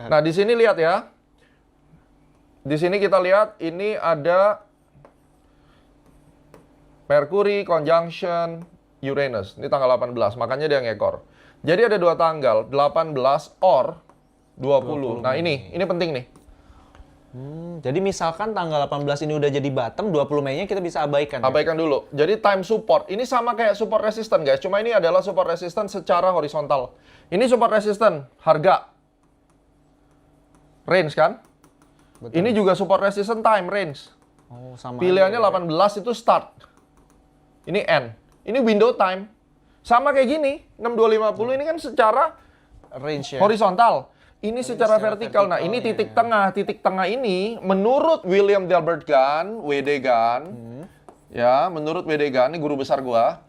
Nah, di sini lihat ya. Di sini kita lihat ini ada Mercury conjunction Uranus. Ini tanggal 18, makanya dia ngekor. Jadi ada dua tanggal, 18 or 20. Nah, ini penting nih. Jadi misalkan tanggal 18 ini udah jadi bottom, 20 Mei-nya kita bisa abaikan. Abaikan dulu. Jadi time support. Ini sama kayak support resistant, guys. Cuma ini adalah support resistant secara horizontal. Ini support resistant, harga. Range kan? Betul. Ini juga support resistant time, range. Oh, sama. Pilihannya 18 itu start. Ini end. Ini window time. Sama kayak gini. 6250 ini kan secara Range ya. horizontal. Ini secara vertikal. Nah, ini titik tengah. Titik tengah ini menurut William Delbert Gunn, WD Gunn, ya, menurut WD Gunn, ini guru besar gua,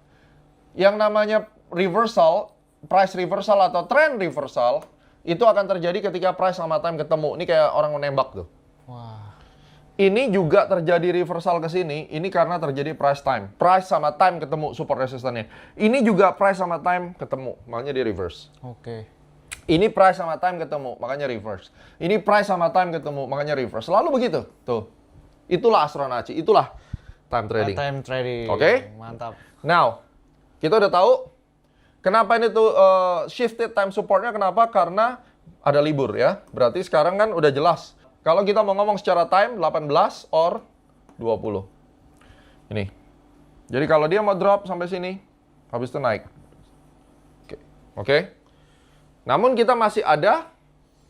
yang namanya reversal, price reversal atau trend reversal, itu akan terjadi ketika price sama time ketemu. Ini kayak orang menembak tuh. Wah. Ini juga terjadi reversal ke sini, ini karena terjadi price time. Price sama time ketemu support resistannya. Ini juga price sama time ketemu, makanya di reverse. Oke. Ini price sama time ketemu, makanya reverse. Ini price sama time ketemu, makanya reverse. Selalu begitu. Tuh. Itulah Astronaci, itulah time trading. Time trading. Oke? Mantap. Now, kita udah tahu kenapa ini tuh shifted time supportnya, kenapa? Karena ada libur ya. Berarti sekarang kan udah jelas. Kalau kita mau ngomong secara time, 18 or 20. Ini. Jadi kalau dia mau drop sampai sini, habis itu naik. Oke. Namun kita masih ada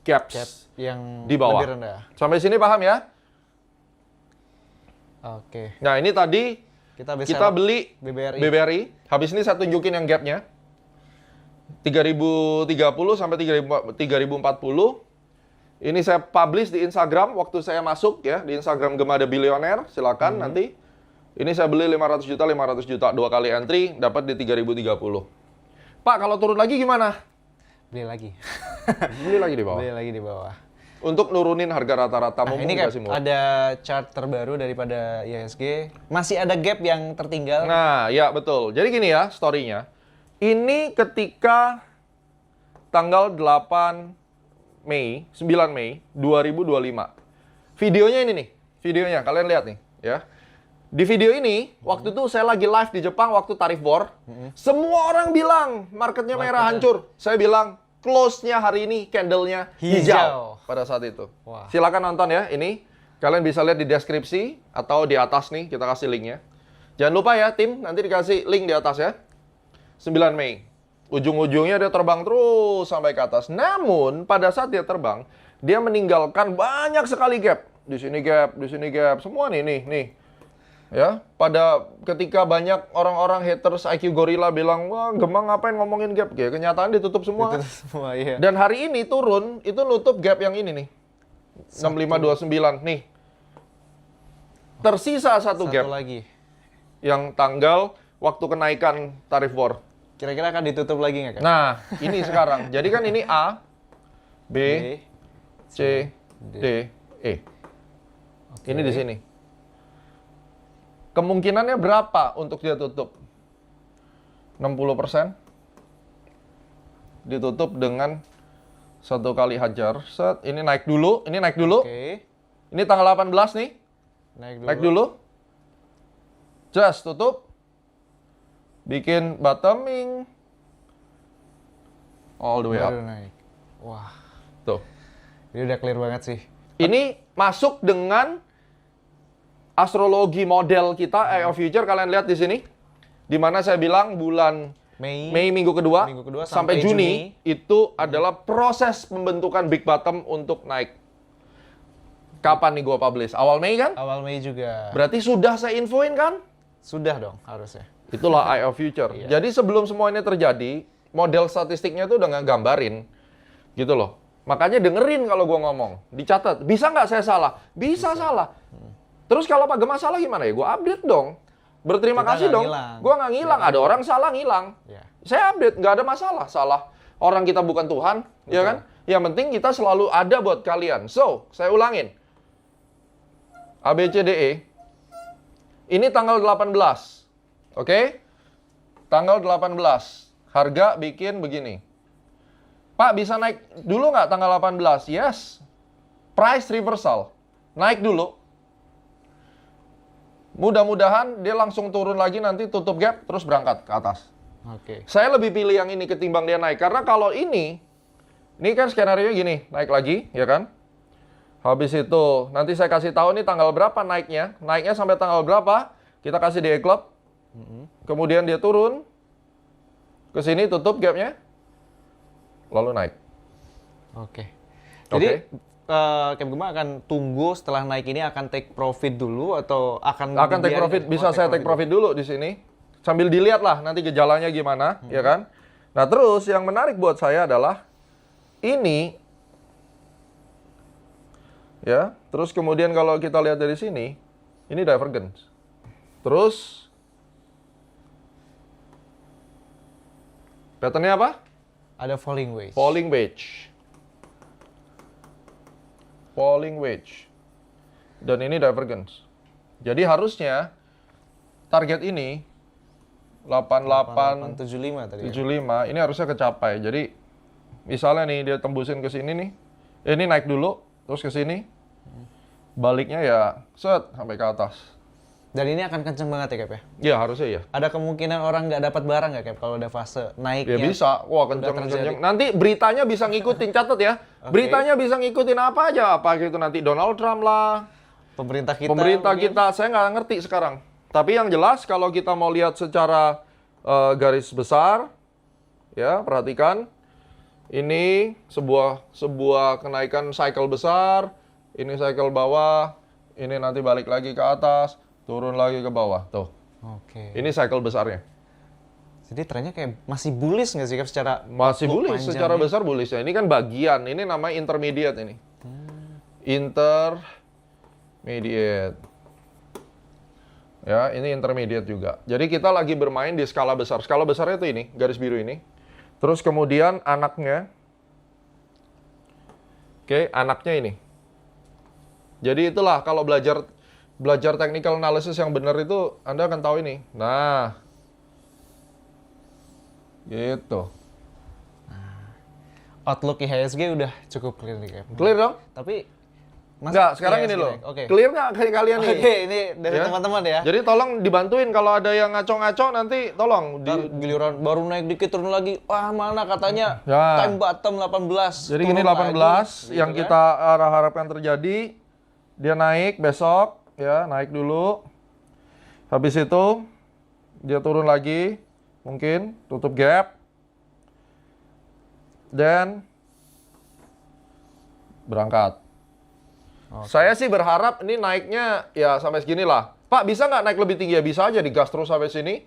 gaps yang di bawah. lebih rendah. Sampai sini paham ya? Oke. Nah, ini tadi kita beli BBRI. Habis ini saya tunjukin yang gapnya. 3030 sampai 3040. Ini saya publish di Instagram waktu saya masuk ya, di Instagram Gemada Bilioner. Silakan nanti. Ini saya beli 500 juta, 2 kali entry, dapat di 3030. Pak, kalau turun lagi gimana? Beli lagi. Beli lagi di bawah. Beli lagi di bawah. Untuk nurunin harga rata-rata. Nah, ini kan ada chart terbaru daripada IHSG. Masih ada gap yang tertinggal. Nah, ya betul. Jadi gini ya story-nya. Ini ketika tanggal 8 Mei, 9 Mei 2025. Videonya ini nih. Videonya, kalian lihat nih. Ya. Di video ini, waktu itu saya lagi live di Jepang waktu tarif war. Semua orang bilang marketnya merah hancur. Saya bilang close-nya hari ini candle-nya hijau pada saat itu. Wah. Silakan nonton ya ini. Kalian bisa lihat di deskripsi atau di atas nih, kita kasih linknya. Jangan lupa ya tim, nanti dikasih link di atas ya. 9 Mei. Ujung-ujungnya dia terbang terus sampai ke atas. Namun pada saat dia terbang, dia meninggalkan banyak sekali gap. Di sini gap, di sini gap, semua nih. Ya, pada ketika banyak orang-orang haters IQ Gorilla bilang, wah Gemang ngapain ngomongin gap? Ya, kenyataan ditutup semua. Iya. Dan hari ini turun, itu nutup gap yang ini nih. 6529, nih. Tersisa satu gap. Lagi. Yang tanggal waktu kenaikan tarif war. Kira-kira akan ditutup lagi nggak, Kak? Nah, ini sekarang. Jadi kan ini A, B, C, D, E. Ini di sini. Kemungkinannya berapa untuk dia tutup? 60%. Ditutup dengan satu kali hajar. Set, ini naik dulu, Oke. Ini tanggal 18 nih. Naik dulu. Just tutup. Bikin bottoming. All the way up. Baru naik. Wah. Tuh. Ini udah clear banget sih. Ini masuk dengan astrologi model kita, Eye of Future, kalian lihat di sini. Di mana saya bilang bulan Mei minggu kedua sampai Juni itu adalah proses pembentukan big bottom untuk naik. Kapan nih gua publish? Awal Mei kan? Awal Mei juga. Berarti sudah saya infoin kan? Sudah dong harusnya. Itulah Eye of Future. Iya. Jadi sebelum semua ini terjadi, model statistiknya tuh udah nggak gambarin. Gitu loh. Makanya dengerin kalau gua ngomong. Dicatat. Bisa nggak saya salah? Bisa. Salah. Terus kalau Pak Gemma salah gimana ya? Gue update dong. Berterima kasih dong. Gue nggak ngilang. Ada orang salah ngilang. Ya. Saya update, nggak ada masalah. Salah. Orang kita bukan Tuhan, ya kan? Yang penting kita selalu ada buat kalian. So, saya ulangin. A, B, C, D, E. Ini tanggal 18. Oke? Tanggal 18. Harga bikin begini. Pak, bisa naik dulu nggak tanggal 18? Yes. Price reversal. Naik dulu. Mudah-mudahan dia langsung turun lagi, nanti tutup gap, terus berangkat ke atas. Oke. Saya lebih pilih yang ini ketimbang dia naik. Karena kalau ini kan skenario gini, naik lagi, ya kan? Habis itu, nanti saya kasih tahu nih tanggal berapa naiknya. Naiknya sampai tanggal berapa, kita kasih di E-Club. Kemudian dia turun, ke sini tutup gapnya, lalu naik. Oke. Jadi, Cap Gema akan tunggu setelah naik ini akan take profit dulu atau akan Take dibiarin? profit, bisa saya take profit dulu di sini. Sambil dilihat lah nanti gejalanya gimana, ya kan? Nah terus yang menarik buat saya adalah ini, ya. Terus kemudian kalau kita lihat dari sini, ini divergence. Terus patternnya apa? Ada falling wedge. Falling wedge. Falling wedge. Dan ini divergence. Jadi harusnya target ini 8875 tadi. 75 ini harusnya kecapai. Jadi misalnya nih dia tembusin ke sini nih. Ini naik dulu terus ke sini. Baliknya ya set sampai ke atas. Dan ini akan kenceng banget ya Cap ya? Ya harusnya ya. Ada kemungkinan orang nggak dapat barang nggak Cap kalau udah fase naiknya? Ya bisa. Wah, kenceng-kenceng. Nanti beritanya bisa ngikutin, catat ya. Beritanya bisa ngikutin apa aja. Apa gitu nanti Donald Trump lah. Pemerintah kita. Saya nggak ngerti sekarang. Tapi yang jelas kalau kita mau lihat secara garis besar, ya perhatikan. Ini sebuah kenaikan cycle besar. Ini cycle bawah. Ini nanti balik lagi ke atas. Turun lagi ke bawah. Tuh. Oke. Ini cycle besarnya. Jadi trennya kayak masih bullish nggak sih Cap secara Masih waktu bullish, secara panjangnya? besar bullish ya. Ini kan bagian, ini namanya intermediate ini. Intermediate. Ya, ini intermediate juga. Jadi kita lagi bermain di skala besar. Skala besarnya itu ini, garis biru ini. Terus kemudian anaknya. Oke, anaknya ini. Jadi itulah kalau belajar technical analysis yang benar itu Anda akan tahu ini. Nah. Gitu. Outlook IHSG udah cukup clear nih Cap. Clear dong? Tapi Enggak, sekarang ini IHSG loh. naik. Oke. Clear nggak kayak kalian nih? Oke, ini dari Ya. teman-teman ya. Jadi tolong dibantuin kalau ada yang ngaco-ngaco nanti tolong Ntar giliran baru naik dikit turun lagi. Wah, mana katanya Ya. time bottom 18. Jadi ini turun 18 lagi, yang gitu kita harapkan terjadi. Dia naik besok, ya naik dulu. Habis itu dia turun lagi, mungkin tutup gap. Dan berangkat. Saya sih berharap ini naiknya ya sampai segini lah. Pak, bisa nggak naik lebih tinggi? Ya bisa aja digas terus sampai sini.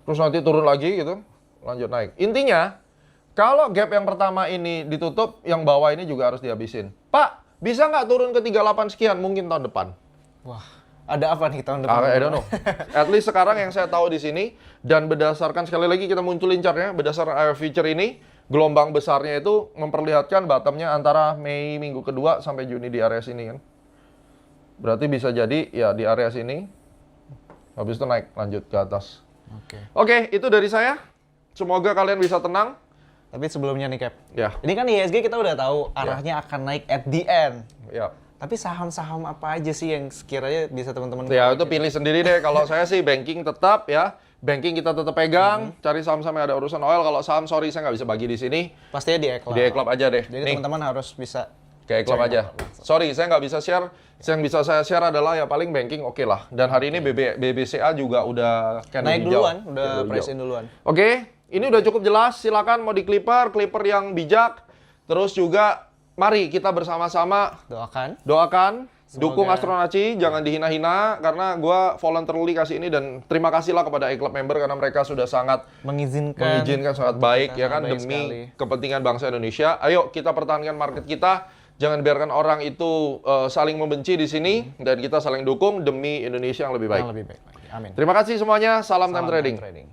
Terus nanti turun lagi gitu. Lanjut naik. Intinya, kalau gap yang pertama ini ditutup, yang bawah ini juga harus dihabisin. Pak, bisa nggak turun ke 38 sekian? Mungkin tahun depan. Wah, ada apa nih tahun depan? I don't know. At least sekarang yang saya tahu di sini, dan berdasarkan sekali lagi kita munculin chartnya, berdasarkan IR Future ini, gelombang besarnya itu memperlihatkan bottomnya antara Mei minggu kedua sampai Juni di area sini kan. Berarti bisa jadi ya di area sini, habis itu naik lanjut ke atas. Oke, itu dari saya. Semoga kalian bisa tenang. Tapi sebelumnya nih Cap, Ya, ini kan IHSG kita udah tahu arahnya akan naik at the end. ya. Tapi saham-saham apa aja sih yang sekiranya bisa teman-teman Ya itu pilih sendiri deh. Kalau saya sih banking tetap ya. Banking kita tetap pegang. Cari saham-saham yang ada urusan oil. Kalau saham, sorry saya nggak bisa bagi di sini. pastinya di E-Club. Di E-Club aja deh. Jadi Nih, teman-teman harus bisa ke E-Club aja. Sorry, saya nggak bisa share. Yang bisa saya share adalah ya paling banking oke lah. Dan hari ini BBCA juga udah naik hijau. duluan, udah Candle price hijau. in duluan. Oke, ini udah cukup jelas. Silakan mau di clipper yang bijak. Terus juga mari kita bersama-sama doakan, dukung Astronaci, jangan dihina-hina karena gua voluntarily kasih ini dan terima kasihlah kepada E-Club member karena mereka sudah sangat mengizinkan sangat baik ya kan baik demi sekali. kepentingan bangsa Indonesia. Ayo kita pertahankan market kita. Jangan biarkan orang itu saling membenci di sini dan kita saling dukung demi Indonesia yang lebih baik. yang lebih baik lagi. Amin. Terima kasih semuanya. Salam time Salam trading. trading.